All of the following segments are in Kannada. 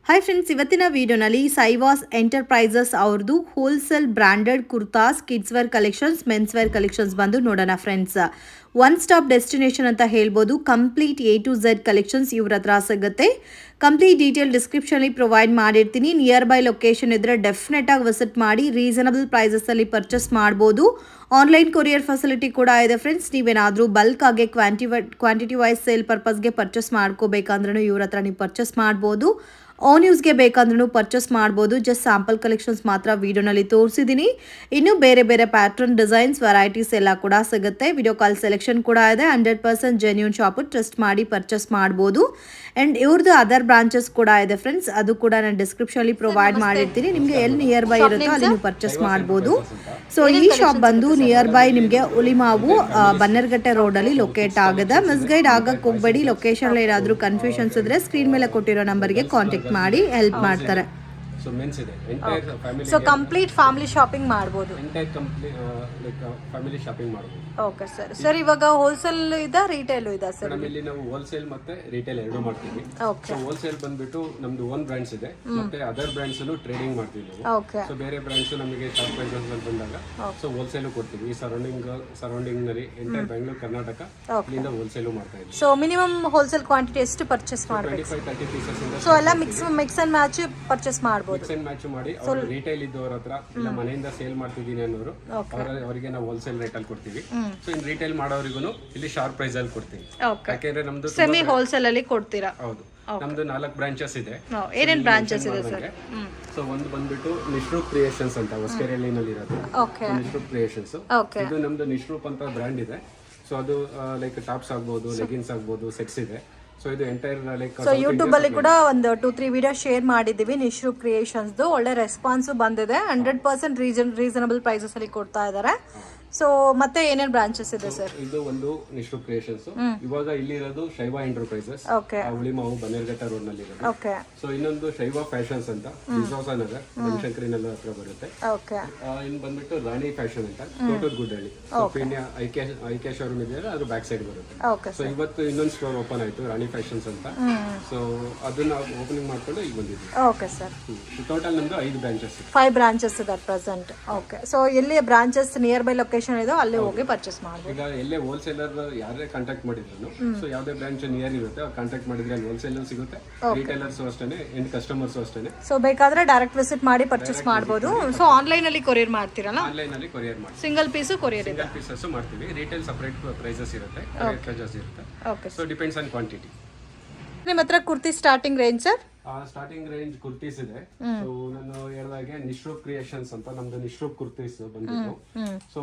ಹಾಯ್ ಫ್ರೆಂಡ್ಸ್, ಇವತ್ತಿನ ವಿಡಿಯೋನಲ್ಲಿ ಸೈವಾಸ್ ಎಂಟರ್ಪ್ರೈಸಸ್ ಅವ್ರದ್ದು wholesale branded kurtas, kids wear collections, men's wear collections ಬಂದು ನೋಡೋಣ ಫ್ರೆಂಡ್ಸ್. ಒನ್ ಸ್ಟಾಪ್ ಡೆಸ್ಟಿನೇಷನ್ ಅಂತ ಹೇಳ್ಬೋದು. Complete A to Z collections ಇವ್ರ ಹತ್ರ ಸಿಗುತ್ತೆ. ಕಂಪ್ಲೀಟ್ ಡೀಟೇಲ್ ಡಿಸ್ಕ್ರಿಪ್ಷನಲ್ಲಿ ಪ್ರೊವೈಡ್ ಮಾಡಿರ್ತೀನಿ. ನಿಯರ್ ಬೈ ಲೊಕೇಶನ್ ಇದ್ದರೆ ಡೆಫಿನೆಟ್ ಆಗಿ ವಿಸಿಟ್ ಮಾಡಿ ರೀಸನಬಲ್ ಪ್ರೈಸಸಲ್ಲಿ ಪರ್ಚೇಸ್ ಮಾಡ್ಬೋದು. ಆನ್ಲೈನ್ ಕೊರಿಯರ್ ಫೆಸಿಲಿಟಿ ಕೂಡ ಇದೆ ಫ್ರೆಂಡ್ಸ್. ನೀವೇನಾದರೂ ಬಲ್ಕ್ ಆಗಿ ಕ್ವಾಂಟಿಟಿ ವೈಸ್ ಸೇಲ್ ಪರ್ಪಸ್ಗೆ ಪರ್ಚೇಸ್ ಮಾಡ್ಕೋಬೇಕಂದ್ರೂ ಇವ್ರ ಹತ್ರ ನೀವು ಪರ್ಚೇಸ್ ಮಾಡ್ಬೋದು. ಆನ್ ಯೂಸ್ಗೆ ಬೇಕಂದ್ರೂ ಪರ್ಚೇಸ್ ಮಾಡ್ಬೋದು. ಜಸ್ಟ್ ಸ್ಯಾಂಪಲ್ ಕಲೆಕ್ಷನ್ಸ್ ಮಾತ್ರ ವಿಡಿಯೋನಲ್ಲಿ ತೋರಿಸಿದ್ದೀನಿ. ಇನ್ನು ಬೇರೆ ಬೇರೆ ಪ್ಯಾಟ್ರನ್, ಡಿಸೈನ್ಸ್, ವೆರೈಟೀಸ್ ಎಲ್ಲ ಕೂಡ ಸಿಗುತ್ತೆ. ವಿಡಿಯೋ ಕಾಲ್ ಸೆಲೆಕ್ಷನ್ ಕೂಡ ಇದೆ. 100% ಜೆನ್ಯೂನ್ ಶಾಪು, ಟ್ರಸ್ಟ್ ಮಾಡಿ ಪರ್ಚೇಸ್ ಮಾಡ್ಬೋದು. ಆ್ಯಂಡ್ ಇವ್ರದ್ದು ಅದರ್ ಬ್ರಾಂಚಸ್ ಕೂಡ ಇದೆ ಫ್ರೆಂಡ್ಸ್. ಅದು ಕೂಡ ನಾನು ಡಿಸ್ಕ್ರಿಪ್ಷನಲ್ಲಿ ಪ್ರೊವೈಡ್ ಮಾಡಿರ್ತೀನಿ. ನಿಮಗೆ ಎಲ್ಲಿ ನಿಯರ್ ಬೈ ಇರುತ್ತೋ ಅಲ್ಲಿ ನೀವು ಪರ್ಚೇಸ್ ಮಾಡ್ಬೋದು. ಸೊ ಈ ಶಾಪ್ ಬಂದು ನಿಯರ್ ಬೈ ನಿಮಗೆ ಉಲಿಮಾವು ಬನ್ನರ್ಘಟ್ಟೆ ರೋಡಲ್ಲಿ ಲೊಕೇಟ್ ಆಗಿದೆ. ಮಿಸ್ಗೈಡ್ ಆಗಕ್ಕೆ ಹೋಗಬೇಡಿ. ಲೊಕೇಶನ್ ಏನಾದರೂ ಕನ್ಫ್ಯೂಷನ್ಸ್ ಇದ್ರೆ ಸ್ಕ್ರೀನ್ ಮೇಲೆ ಕೊಟ್ಟಿರೋ ನಂಬರ್ಗೆ ಕಾಂಟ್ಯಾಕ್ಟ್ ಮಾಡಿ ಹೆಲ್ಪ್ ಮಾಡ್ತಾರೆ. ಸೊ ಮೆನ್ಸ್ ಇದೆ, entire family. So complete family shopping ಮಾಡ್ಬೋದು. Entire complete like family shopping ಮಾಡ್ಬೋದು. Okay sir. ಸರ್ ಇವಾಗ ಹೋಲ್ಸೇಲ್ ಇದೆ, ರಿಟೇಲ್ ಇದೆ ಸರ್? ಇಲ್ಲಿ ನಾವು ಹೋಲ್ಸೇಲ್ ಮತ್ತೆ ರಿಟೇಲ್ ಎರಡು ಮಾಡ್ತೀವಿ. ಸೊ ಹೋಲ್ಸೇಲ್ ಬಂದ್ಬಿಟ್ಟು ನಮ್ದು ಓನ್ ಬ್ರಾಂಡ್ಸ್ ಇದೆ, ಮತ್ತೆ ಅದರ್ ಬ್ರಾಂಡ್ಸ್ ಅನ್ನು ಟ್ರೇಡಿಂಗ್ ಮಾಡ್ತೀವಿ ನಾವು. ಸೊ ಬೇರೆ ಬ್ರಾಂಡ್ಸ್ ನಮಗೆ ಶಾಪ್ ಪ್ರೈಸಸ್ ಬಂದಾಗ ಸೊ ಹೋಲ್ಸೇಲ್ ಕೊಡ್ತೀವಿ. ಈ ಸರೌಂಡಿಂಗ್ ನಲ್ಲಿ ಎಂಟೈರ್ ಬೆಂಗಳೂರು, ಕರ್ನಾಟಕ ಇಲ್ಲಿಂದ ಹೋಲ್ಸೇಲ್ ಮಾಡ್ತಾ ಇದ್ದೀವಿ. ಸೊ ಮಿನಿಮಮ್ ಹೋಲ್ಸೇಲ್ ಕ್ವಾಂಟಿಟಿ ಎಷ್ಟು ಪರ್ಚೇಸ್ ಮಾಡಬೇಕು? 25-30 ಪೀಸಸ್ ಇಂದ. ಸೊ ಎಲ್ಲ ಮಿಕ್ಸ್ ಅಂಡ್ ಮ್ಯಾಚ್ ಪರ್ಚೇಸ್ ಮಾಡಬಹುದು. ಮಿಕ್ಸ್ ಅಂಡ್ ಮ್ಯಾಚ್ ಮಾಡಿ ಅವರು ರಿಟೇಲ್ ಇದ್ದವರ ಹತ್ರ ಇಲ್ಲ ಮನೆಯಿಂದ ಸೇಲ್ ಮಾಡ್ತಿದ್ದೀನಿ ಅನ್ನೋರು ಅವರಿಗೆ ನಾವು ಹೋಲ್ಸೇಲ್ ರೇಟ್ ಅಲ್ಲಿ ಕೊಡ್ತೀವಿ. ಸೊ ಇನ್ ರಿಟೇಲ್ ಮಾಡೋರಿಗೂ ಇಲ್ಲಿ ಶಾರ್ಪ್ ಪ್ರೈಸ್ ಅಲ್ಲಿ ಕೊಡ್ತೀವಿ. ಯಾಕೆಂದ್ರೆ ನಮ್ದು ಸೆಮಿ ಹೋಲ್ಸೇಲ್ ಅಲ್ಲಿ ಕೊಡ್ತೀರಾ? ಹೌದು, ನಮ್ದು 4 ಬ್ರಾಂಚಸ್ ಇದೆ. ಏನೇನ್ ಬ್ರಾಂಚಸ್ ಇದೆ ಸರ್? ಸೊ ಒಂದು ಬಂದ್ಬಿಟ್ಟು ನಿಶ್ರೂಪ್ ಕ್ರಿಯೇಷನ್ಸ್ ಅಂತ ಹೊಸಕೆರೆಹಳ್ಳಿನಲ್ಲಿ ಇರೋದು. ನಿಶ್ರೂಪ್ ಕ್ರಿಯೇಷನ್ಸ್ ಇದು ನಮ್ದು ನಿಶ್ರೂಪ್ ಅಂತ ಬ್ರ್ಯಾಂಡ್ ಇದೆ. ಸೊ ಅದು ಲೈಕ್ ಟಾಪ್ಸ್ ಆಗ್ಬೋದು, ಲೆಗಿನ್ಸ್ ಆಗ್ಬೋದು, ಸೆಟ್ಸ್ ಇದೆ. ಸೊ ಇದು ಎಂಟೈರ್ ಲೈಕ್ ಸೊ ಯೂಟ್ಯೂಬ್ ಅಲ್ಲಿ ಕೂಡ ಒಂದು 2-3 ವಿಡಿಯೋ ಶೇರ್ ಮಾಡಿದೀವಿ ನಿಶ್ರೂಪ್ ಕ್ರಿಯೇಷನ್ಸ್. ಒಳ್ಳೆ ರೆಸ್ಪಾನ್ಸ್ ಬಂದಿದೆ. 100% ರೀಸನಬಲ್ ಪ್ರೈಸಸ್ ಅಲ್ಲಿ ಕೊಡ್ತಾ ಇದ್ದಾರೆ. ಸೊ ಮತ್ತೆ ಏನೇನ್ ಬ್ರಾಂಚಸ್ ಇದೆ ಸರ್? ಇದು ಒಂದು ನಿಶ್ರೂಪ್ ಕ್ರಿಯೇಷನ್ಸ್. ಇವಾಗ ಇಲ್ಲಿರೋದು ಶೈವಾ ಎಂಟರ್ಪ್ರೈಸಸ್, ಉಳಿಮಾವು ಬನ್ನೇರ್ಘಟ್ಟ ರೋಡ್ ನಲ್ಲಿ ಇರೋದು. ಸೊ ಇನ್ನೊಂದು ಶೈವಾ ಫ್ಯಾಷನ್ಸ್ ಅಂತ ವಿಶ್ವಾಸ ನಗರ್ ಬನಶಂಕರಿ ನಗರ ಹತ್ರ ಬರುತ್ತೆ. ಇನ್ನು ಬಂದ್ಬಿಟ್ಟು ರಾಣಿ ಫ್ಯಾಷನ್ ಅಂತ ತೋಟದಗುಡ್ಡಳ್ಳಿ ಐಕೆ ಶೋರೂಮ್ ಇದೆ, ಅದ್ರ ಬ್ಯಾಕ್ ಸೈಡ್ ಬರುತ್ತೆ. ಸೊ ಇವತ್ತು ಇನ್ನೊಂದು ಸ್ಟೋರ್ ಓಪನ್ ಆಯ್ತು, ರಾಣಿ ಫ್ಯಾಷನ್ಸ್ ಅಂತ. ಸೊ ಅದನ್ನ ಓಪನಿಂಗ್ ಮಾಡ್ಕೊಂಡು ಈಗ ಬಂದಿದ್ವಿ. Okay sir. ಟೋಟಲ್ ನಮ್ದು 5 ಬ್ರಾಂಚಸ್. 5 ಬ್ರಾಂಚಸ್ ಇದೆ ಪ್ರೆಸೆಂಟ್. ಓಕೆ. ಸೊ ಎಲ್ಲಿ ಬ್ರಾಂಚಸ್ ನಿಯರ್ ಬೈ ಲೊಕೇಶನ್ ಇದೆ ಅಲ್ಲಿ ಹೋಗಿ ಪರ್ಚೇಸ್ ಮಾಡಬಹುದು. ಈಗ ಎಲ್ಲೇ ಹೋಲ್ಸೇಲರ್ ಯಾರೇ ಕಾಂಟ್ಯಾಕ್ಟ್ ಮಾಡಿದ್ರು, ಸೊ ಯಾವುದೇ ಬ್ರಾಂಚ್ ನಿಯರ್ ಇರುತ್ತೆ ಅವ್ರು ಕಾಂಟ್ಯಾಕ್ಟ್ ಮಾಡಿದ್ರೆ ಅಲ್ಲಿ ಹೋಲ್ಸೇಲರ್ ಸಿಗುತ್ತೆ. ರಿಟೇಲರ್ಸ್ ಅಷ್ಟೇ, ಎಂಡ್ ಕಸ್ಟಮರ್ಸ್ ಅಷ್ಟೇ. ಸೊ ಬೇಕಾದ್ರೆ ಡೈರೆಕ್ಟ್ ವಿಸಿಟ್ ಮಾಡಿ ಪರ್ಚೇಸ್ ಮಾಡಬಹುದು. ಸೊ ಆನ್ಲೈನ್ ಅಲ್ಲಿ ಕೊರಿಯರ್ ಮಾಡ್ತೀರಲ್ಲ? ಆನ್ಲೈನ್ ಅಲ್ಲಿ ಕೊರಿಯರ್ ಮಾಡ್ತೀವಿ. ಸಿಂಗಲ್ ಪೀಸ್ ಕೊರಿಯರ್ ಇದೆ? ಸಿಂಗಲ್ ಪೀಸಸ್ ಮಾಡ್ತೀವಿ. ರಿಟೇಲ್ ಸಪರೇಟ್ ಪ್ರೈಸಸ್ ಇರುತ್ತೆ, ಚಾರ್ಜಸ್ ಇರುತ್ತೆ. Okay. So depends on quantity. ನಿಮ್ಮ ಹತ್ರ kurti starting range sir? Starting range kurtis ಇದೆ. ಸೊ ನಾನು ಹೇಳಿದಾಗೆ ನಿಶ್ರೂಪ್ ಕ್ರಿಯೇಷನ್ಸ್ ಅಂತ ನಮ್ದು ನಿಶ್ರೂಪ್ ಕುರ್ತೀಸ್ ಬಂದ್ಬಿಟ್ಟು ಸೊ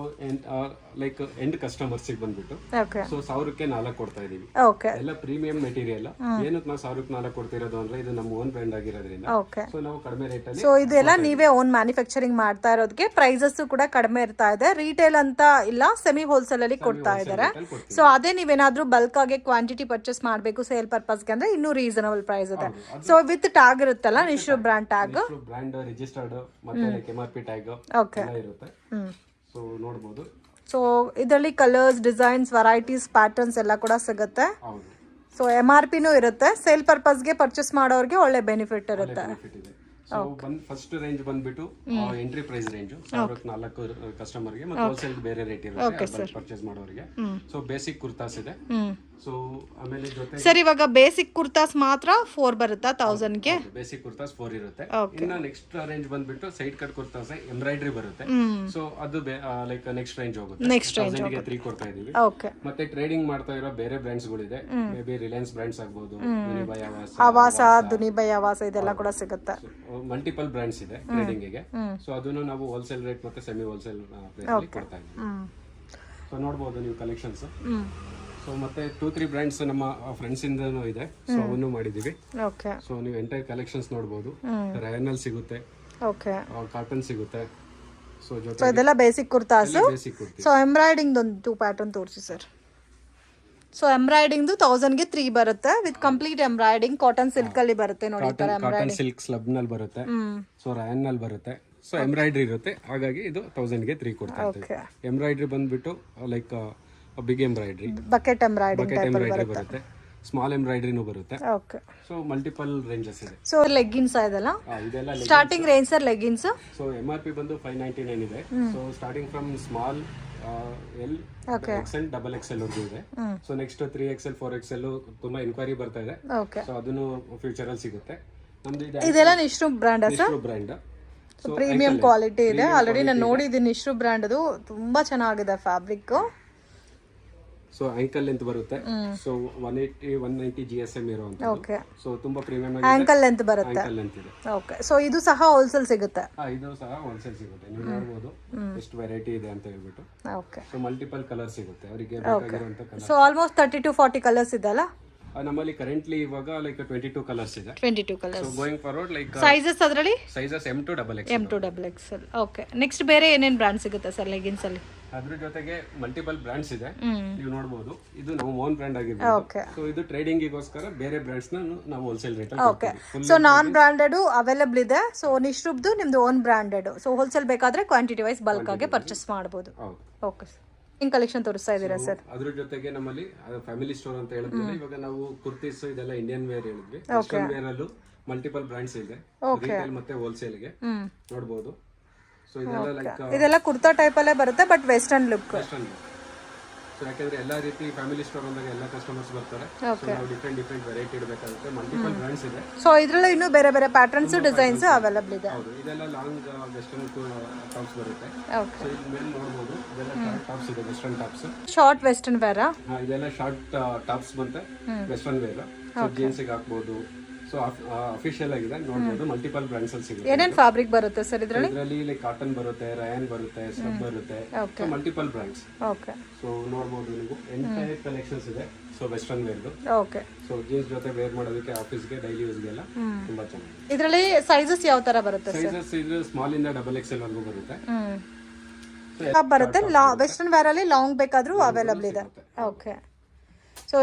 ಲೈಕ್ ಎಂಡ್ ಕಸ್ಟಮರ್ಸ್ ಬಂದ್ಬಿಟ್ಟು ಸೊ 1000ಕ್ಕೆ 4 ಕೊಡ್ತಾ ಇದೀವಿ. ಎಲ್ಲ ಪ್ರೀಮಿಯಂ ಮೆಟೀರಿಯಲ್. ಏನಕ್ಕೆ ನಾವು 1000ಕ್ಕೆ 4 ಕೊಡ್ತಿರೋದು ಅಂದ್ರೆ ಇದು ನಮ್ಮ ಓನ್ ಬ್ರ್ಯಾಂಡ್ ಆಗಿರೋದ್ರಿಂದ ಸೊ ನಾವು ಕಡಿಮೆ ರೇಟ್ ಅಲ್ಲಿ. ಸೊ ಇದೆಲ್ಲ ನೀವೇ ಓನ್ ಮ್ಯಾನುಫ್ಯಾಕ್ಚರಿಂಗ್ ಮಾಡ್ತಾ ಇರೋದಕ್ಕೆ ಪ್ರೈಸಸ್ ಕೂಡ ಕಡಿಮೆ ಇರ್ತಾ ಇದೆ. ರಿಟೇಲ್ ಅಂತ ಇಲ್ಲ, ಸೆಮಿ ಹೋಲ್ಸೇಲ್ ಅಲ್ಲಿ ಕೊಡ್ತಾ ಇದ್ದಾರೆ. ಸೊ ಅದೇ ನೀವೇನಾದ್ರೂ ಬಲ್ಕ್ ಆಗಿ ಕ್ವಾಂಟಿಟಿ ಪರ್ಚೇಸ್ ಮಾಡಬೇಕು ಸೇಲ್ ಪರ್ಪಸ್ಗೆ ಅಂದ್ರೆ ಇನ್ನೂ ರೀಸನಬಲ್ ಪ್ರೈಸ್ ಇದೆ. ಸೊ ವಿತ್ ಟ್ಯಾಗ್ ಇರುತ್ತಲ್ಲ, ನಿಶ್ರೂಪ್ ಬ್ರಾಂಡ್ ಟ್ಯಾಗ್, ಬ್ರಾಂಡ್ ರಿಜಿಸ್ಟರ್ಡ್ ಮತ್ತೆ ಲೈಕ್ MRP ಟ್ಯಾಗ್ ಎಲ್ಲ ಇರುತ್ತೆ. ಸೊ ನೋಡಬಹುದು. ಸೊ ಇದರಲ್ಲಿ ಕಲರ್ಸ್, ಡಿಸೈನ್ಸ್, ವೆರೈಟೀಸ್, ಪ್ಯಾಟರ್ನ್ಸ್ ಎಲ್ಲ ಕೂಡ ಸಿಗುತ್ತೆ. ಸೊ MRP ನೂ ಇರುತ್ತೆ. ಸೇಲ್ ಪರ್ಪಸ್ಗೆ ಪರ್ಚೇಸ್ ಮಾಡೋರಿಗೆ ಒಳ್ಳೆ ಬೆನಿಫಿಟ್ ಇರುತ್ತೆ. ಸೊ ಫಸ್ಟ್ ರೇಂಜ್ ಬಂದ್ಬಿಟ್ಟು ಎಂಟ್ರಿ ಪ್ರೈಸ್ ರೇಂಜ್ 1004 ಕಸ್ಟಮರ್ಗೆ, ಮತ್ತೆ ಹೋಲ್ಸೇಲ್ ಬೇರೆ ರೇಟ್ ಇರುತ್ತೆ ಪರ್ಚೇಸ್ ಮಾಡೋರಿಗೆ. ಸೊ ಬೇಸಿಕ್ ಕುರ್ತಾಸ್ ಇದೆ. ಸೊ ಆಮೇಲೆ ಜೊತೆ ಸರ್ ಇವಾಗ ಬೇಸಿಕ್ ಕುರ್ತಾಸ್ ಮಾತ್ರ 4 ಬರುತ್ತಾ 1000ಗೆ? ಬೇಸಿಕ್ ಕುರ್ತಾಸ್ 4 ಇರುತ್ತೆ. ಇನ್ನು ನೆಕ್ಸ್ಟ್ ರೇಂಜ್ ಬಂದ್ಬಿಟ್ಟು ಸೈಡ್ ಕಟ್ ಕುರ್ತಾಸ್ ಎಂಬ್ರಾಯ್ಡ್ರಿ ಬರುತ್ತೆ. ಸೊ ಅದು ಲೈಕ್ ನೆಕ್ಸ್ಟ್ ರೇಂಜ್ ಹೋಗುತ್ತೆ. ನೆಕ್ಸ್ಟ್ ರೇಂಜ್ 3 ಕೊಡ್ತಾ ಇದೀವಿ. ಮತ್ತೆ ಟ್ರೇಡಿಂಗ್ ಮಾಡ್ತಾ ಇರೋ ಬೇರೆ ಬ್ರಾಂಡ್ಸ್ ಗಳಿದೆ. ಮೇ ಬಿ ರಿಲಯನ್ಸ್ ಬ್ರಾಂಡ್ಸ್ ಆಗ್ಬೋದು, ದುನಿಬಾಯ್ ಆವಾಸ, ದುನಿಬಾಯ್ ಆವಾಸ ಇದೆಲ್ಲ ಕೂಡ ಸಿಗುತ್ತೆ. ಮಲ್ಟಿಪಲ್ ಬ್ರಾಂಡ್ಸ್ ಇದೆ ಟ್ರೇಡಿಂಗ್ ಗೆ. ಸೊ ಅದನ್ನು ನಾವು ಹೋಲ್ಸೇಲ್ ರೇಟ್ ಮತ್ತೆ ಸೆಮಿ ಹೋಲ್ಸೇಲ್ ಪ್ರೈಸ್ ಅಲ್ಲಿ ಕೊಡ್ತಾ ಇದ್ದೀವಿ. ಸೊ ನೋಡಬಹುದು ನೀವು ಕಲೆಕ್ಷನ್ಸ್. ಸೊ ಮತ್ತೆ 2-3 ಬ್ರಾಂಡ್ಸ್ ನಮ್ಮ ಫ್ರೆಂಡ್ಸ್ ಇಂದನೂ ಇದೆ. ಸೊ ಅವನು ಮಾಡಿದೀವಿ. ಸೊ ನೀವು ಎಂಟೈರ್ ಕಲೆಕ್ಷನ್ಸ್ ನೋಡಬಹುದು. ರಯಾನಲ್ ಸಿಗುತ್ತೆ, ಕಾಟನ್ ಸಿಗುತ್ತೆ. ಸೊ ಜೊತೆ ಇದೆಲ್ಲ ಬೇಸಿಕ್ ಕುರ್ತಾಸ್. ಸೊ ಎಂಬ್ರಾಯ್ಡಿಂಗ್ ಒಂದು 2 ಪ್ಯಾಟರ್ನ್ ತೋರಿಸಿ ಸರ್. ಸೊ ಎಂಬ್ರಾಯ್ಡಿಂಗ್ 1000ಗೆ 3 ಬರುತ್ತೆ with complete embroidering. Cotton silk ಅಲ್ಲಿ ಬರುತ್ತೆ ನೋಡಿ, ಕಾಟನ್ ಸಿಲ್ಕ್ ಸ್ಲಬ್ ನಲ್ಲಿ ಬರುತ್ತೆ. ಸೊ ರಯಾನ್ ನಲ್ಲಿ ಬರುತ್ತೆ. ಸೊ ಎಂಬ್ರಾಯ್ಡ್ರಿ ಇರುತ್ತೆ, ಹಾಗಾಗಿ ಇದು 1000ಗೆ 3 ಕೊಡ್ತಾ ಇದ್ದೀವಿ. ಎಂಬ್ರಾಯ್ಡ್ರಿ ಬಂದ್ಬಿಟ್ಟು like big embroidery, bucket embroidery ಬರುತ್ತೆ. ಸ್ಮಾಲ್ ಎಂಬ್ರಾಯ್ಡ್ರಿನೂ ಬರುತ್ತೆ. ಓಕೆ. ಸೊ ಮಲ್ಟಿಪಲ್ ರೇಂಜಸ್ ಇದೆ. ಸೊ ಲೆಗ್ಗಿನ್ಸ್ ಇದೆಲ್ಲ ಇದೆಲ್ಲ starting range sir leggings. So MRP ಬಂದು 599 ಇದೆ. So starting from small L XL XXL ವರೆಗೂ ಇದೆ. ಸೊ ನೆಕ್ಸ್ಟ್ 3XL 4XL ತುಂಬಾ ಇನ್ಕ್ವೈರಿ ಬರ್ತಾ ಇದೆ. ಸೊ ಅದನ್ನು ಫ್ಯೂಚರ್ ಅಲ್ಲಿ ಸಿಗುತ್ತೆ. ನಮ್ದು ಇದೆಲ್ಲ ನಿಶ್ರು ಬ್ರ್ಯಾಂಡ್ ನಿಶ್ರು ಬ್ರ್ಯಾಂಡ್. ಪ್ರೀಮಿಯಂ ಕ್ವಾಲಿಟಿ ಇದೆ. ಆಲ್ರೆಡಿ ನಾನು ನೋಡಿದ್ದೀನಿ ನಿಶ್ರು ಬ್ರ್ಯಾಂಡ್ ಅದು ತುಂಬಾ ಚೆನ್ನಾಗಿದೆ ಫ್ಯಾಬ್ರಿಕ್. ಸೊ ಆಂಕಲ್ ಲೆಂತ್ ಬರುತ್ತೆ. ಸೊ 180 190 GSM ಇರುವಂತ. ಓಕೆ. ಸೊ ತುಂಬಾ ಪ್ರೀಮಿಯಂ ಆಂಕಲ್ ಲೆಂತ್ ಬರುತ್ತೆ. ಆಂಕಲ್ ಲೆಂತ್ ಇದೆ. ಓಕೆ. ಸೊ ಇದು ಸಹ ಹೋಲ್ಸೇಲ್ ಸಿಗುತ್ತೆ. ಇದು ಸಹ ಹೋಲ್ಸೇಲ್ ಸಿಗುತ್ತೆ. ನೀವು ನೋಡಬಹುದು ಎಷ್ಟು ವೆರೈಟಿ ಇದೆ ಅಂತ ಹೇಳ್ಬಿಟ್ಟು. ಓಕೆ. ಸೊ ಮಲ್ಟಿಪಲ್ ಕಲರ್ ಸಿಗುತ್ತೆ ಅವರಿಗೆ ಬೇಕಾಗಿರುವಂತ colour. So almost 30 to 40 colours ಇದೆ ಅಲ್ಲ ನಮ್ಮಲ್ಲಿ ಕರೆಂಟ್ಲಿ ಇವಾಗ ಲೈಕ್ 22 ಕಲರ್ಸ್ ಇದೆ. 22 colours. So going forward like sizes ಅದರಲ್ಲಿ sizes M to XXL. M to XXL. ಓಕೆ. ನೆಕ್ಸ್ಟ್ ಬೇರೆ ಏನೇನ್ ಬ್ರಾಂಡ್ ಸಿಗುತ್ತೆ ಸರ್ ಲೆಗಿನ್ಸ್ ಅಲ್ಲಿ? ಅದ್ರ ಜೊತೆಗೆ ಮಲ್ಟಿಪಲ್ ಬ್ರಾಂಡ್ಸ್ ಇದೆ. ನೀವು ನೋಡಬಹುದು ಇದು ನಮ್ಮ ಓನ್ ಬ್ರಾಂಡ್ ಆಗಿರುತ್ತೆ. ಸೊ ಇದು ಟ್ರೇಡಿಂಗ್ ಗೋಸ್ಕರ ಬೇರೆ ಬ್ರಾಂಡ್ಸ್ ನಾವು ಹೋಲ್ಸೇಲ್ ರೇಟ್ ಅಲ್ಲಿ ಓಕೆ. ಸೊ ನಾನ್ ಬ್ರಾಂಡೆಡ್ ಅವೈಲೇಬಲ್ ಇದೆ. ಸೊ ನಿಶ್ರುಬ್ದು ನಿಮ್ದು ಓನ್ ಬ್ರಾಂಡೆಡ್. ಸೊ ಹೋಲ್ಸೇಲ್ ಬೇಕಾದ್ರೆ ಕ್ವಾಂಟಿಟಿ ವೈಸ್ ಬಲ್ಕ್ ಆಗಿ ಪರ್ಚೇಸ್ ಮಾಡಬಹುದು. ಓಕೆ. ಇನ್ ಕಲೆಕ್ಷನ್ ತೋರಿಸ್ತಾ ಇದ್ದೀರಾ ಸರ್? ಅದ್ರ ಜೊತೆಗೆ ನಮ್ಮಲ್ಲಿ ಫ್ಯಾಮಿಲಿ ಸ್ಟೋರ್ ಅಂತ ಹೇಳಿದ್ರೆ ಇವಾಗ ನಾವು ಕುರ್ತೀಸ್ ಇದೆಲ್ಲ ಇಂಡಿಯನ್ ವೇರ್ ಹೇಳಿದ್ವಿ. ವೆಸ್ಟರ್ನ್ ವೇರ್ ಅಲ್ಲೂ ಮಲ್ಟಿಪಲ್ ಬ್ರಾಂಡ್ಸ್ ಇದೆ. ರಿಟೇಲ್ ಮತ್ತೆ ಹೋಲ್ಸೇಲ್ ಗೆ ನೋಡಬಹುದು. ಸೊ ಇದೆಲ್ಲ ಲೈಕ್ ಇದೆಲ್ಲ ಕುರ್ತಾ ಟೈಪ್ ಅಲ್ಲೇ ಬರುತ್ತೆ ಬಟ್ ವೆಸ್ಟರ್ನ್ ಲುಕ್. ಸೊ ಯಾಕಂದ್ರೆ ಎಲ್ಲಾ ರೀತಿ ಫ್ಯಾಮಿಲಿ ಸ್ಟೋರ್ ಅಂದಾಗ ಎಲ್ಲ ಕಸ್ಟಮರ್ಸ್ ಬರ್ತಾರೆ. ಸೊ ನಾವು ಡಿಫರೆಂಟ್ ವೆರೈಟಿ ಇಡಬೇಕಾಗುತ್ತೆ. ಮಲ್ಟಿಪಲ್ ಬ್ರಾಂಡ್ಸ್ ಇದೆ. ಸೊ ಇದರಲ್ಲಿ ಇನ್ನೂ ಬೇರೆ ಬೇರೆ ಪ್ಯಾಟರ್ನ್ಸ್ ಡಿಸೈನ್ಸ್ ಅವೈಲೇಬಲ್ ಇದೆ. ಹೌದು. ಇದೆಲ್ಲ ಲಾಂಗ್ ವೆಸ್ಟರ್ನ್ ಟಾಪ್ಸ್ ಬರುತ್ತೆ. ಸೊ ಇಲ್ಲಿ ಮೇಲೆ ನೋಡಬಹುದು ಇದೆಲ್ಲ ಶಾರ್ಟ್ ಟಾಪ್ಸ್ ಇದೆ. Western tops. Short western wear. ಇದೆಲ್ಲ ಶಾರ್ಟ್ ಟಾಪ್ಸ್ ಬಂತೆ ವೆಸ್ಟರ್ನ್ ವೇರ್. ಸೊ ಜೀನ್ಸ್ ಗೆ ಹಾಕಬಹುದು. ಸೊ ಅಫಿಷಿಯಲ್ ಆಗಿದೆ ನೋಡಬಹುದು. ಮಲ್ಟಿಪಲ್ ಬ್ರಾಂಡ್ಸ್ ಅಲ್ಲಿ ಸಿಗುತ್ತೆ. ಏನೇನ್ ಫ್ಯಾಬ್ರಿಕ್ ಬರುತ್ತೆ ಸರ್ ಇದರಲ್ಲಿ? ಲೈಕ್ ಕಾಟನ್ ಬರುತ್ತೆ, ರಯಾನ್ ಬರುತ್ತೆ, ಸ್ಟಫ್ ಬರುತ್ತೆ. So multiple brands. Okay. So ನೋಡಬಹುದು ನೀವು ಎಂಟೈರ್ ಕಲೆಕ್ಷನ್ಸ್ ಇದೆ. So western wear. Okay. So jeans ಜೊತೆ ವೇರ್ ಮಾಡೋದಕ್ಕೆ ಆಫೀಸ್ಗೆ ಡೈಲಿ ಯೂಸ್ಗೆ ಎಲ್ಲ ತುಂಬಾ ಚೆನ್ನಾಗಿದೆ. ಇದರಲ್ಲಿ ಸೈಜಸ್ ಯಾವ ತರ ಬರುತ್ತೆ ಸರ್? ಸೈಜಸ್ ಇದು ಸ್ಮಾಲ್ ಇಂದ XXL ವರೆಗೂ ಬರುತ್ತೆ. ಬರುತ್ತೆ. ವೆಸ್ಟರ್ನ್ ವೇರ್ ಅಲ್ಲಿ ಲಾಂಗ್ ಬೇಕಾದ್ರೂ ಅವೈಲೇಬಲ್ ಇದೆ. ಓಕೆ. ಸೊ